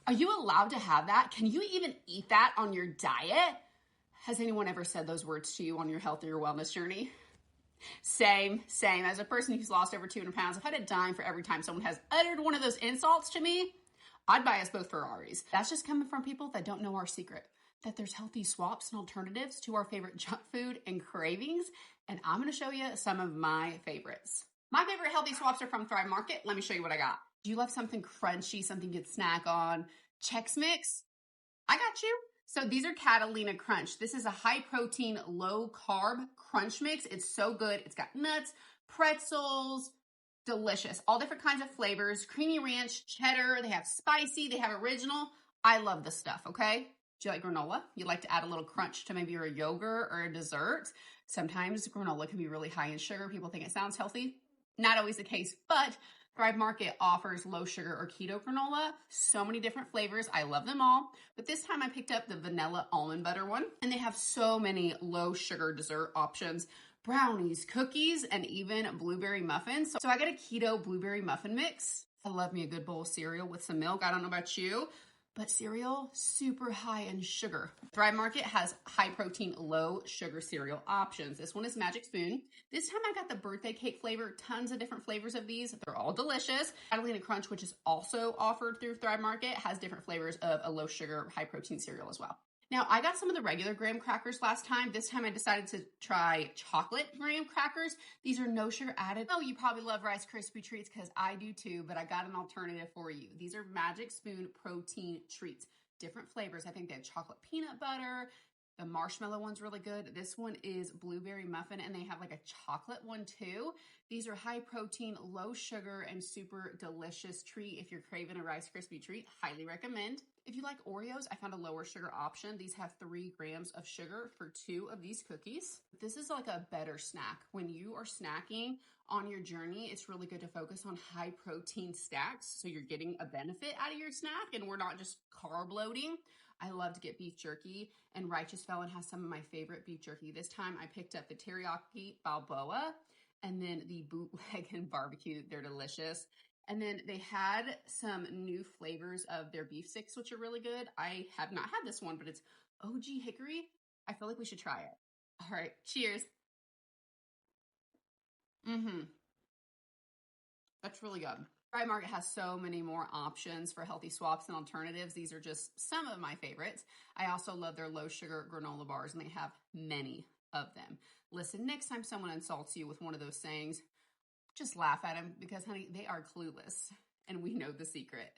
Are you allowed to have that? Can you even eat that on your diet? Has anyone ever said those words to you on your health or your wellness journey? Same. As a person who's lost over 200 pounds, I've had a dime for every time someone has uttered one of those insults to me. I'd buy us both Ferraris. That's just coming from people that don't know our secret, that there's healthy swaps and alternatives to our favorite junk food and cravings. And I'm going to show you some of my favorites. My favorite healthy swaps are from Thrive Market. Let me show you what I got. Do you love something crunchy, something you can snack on? Chex Mix? I got you. So these are Catalina Crunch. This is a high protein, low carb crunch mix. It's so good. It's got nuts, pretzels, delicious. All different kinds of flavors, creamy ranch, cheddar. They have spicy, they have original. I love this stuff, okay? Do you like granola? You like to add a little crunch to maybe your yogurt or a dessert. Sometimes granola can be really high in sugar. People think it sounds healthy. Not always the case, but Thrive Market offers low sugar or keto granola. So many different flavors. I love them all. But this time I picked up the vanilla almond butter one. And they have so many low sugar dessert options. Brownies, cookies, and even blueberry muffins. So I got a keto blueberry muffin mix. I love me a good bowl of cereal with some milk. I don't know about you, but cereal, super high in sugar. Thrive Market has high protein, low sugar cereal options. This one is Magic Spoon. This time I got the birthday cake flavor, tons of different flavors of these. They're all delicious. Catalina Crunch, which is also offered through Thrive Market, has different flavors of a low sugar, high protein cereal as well. Now, I got some of the regular graham crackers last time. This time I decided to try chocolate graham crackers. These are no sugar added. Oh, you probably love Rice Krispie treats because I do too, but I got an alternative for you. These are Magic Spoon protein treats. Different flavors. I think they have chocolate peanut butter. The marshmallow one's really good. This one is blueberry muffin, and they have like a chocolate one too. These are high protein, low sugar, and super delicious treat. If you're craving a Rice Krispie treat, highly recommend. If you like Oreos, I found a lower sugar option. These have 3 grams of sugar for 2 of these cookies. This is like a better snack. When you are snacking on your journey, it's really good to focus on high protein stacks so you're getting a benefit out of your snack and we're not just carb loading. I love to get beef jerky, and Righteous Felon has some of my favorite beef jerky. This time I picked up the teriyaki balboa and then the bootleg and barbecue. They're delicious. And then they had some new flavors of their beef sticks, which are really good. I have not had this one, but it's OG hickory. I feel like we should try it. All right, cheers. That's really good. Thrive Market has so many more options for healthy swaps and alternatives. These are just some of my favorites. I also love their low sugar granola bars, and they have many of them. Listen, next time someone insults you with one of those sayings, just laugh at them because, honey, they are clueless, and we know the secret.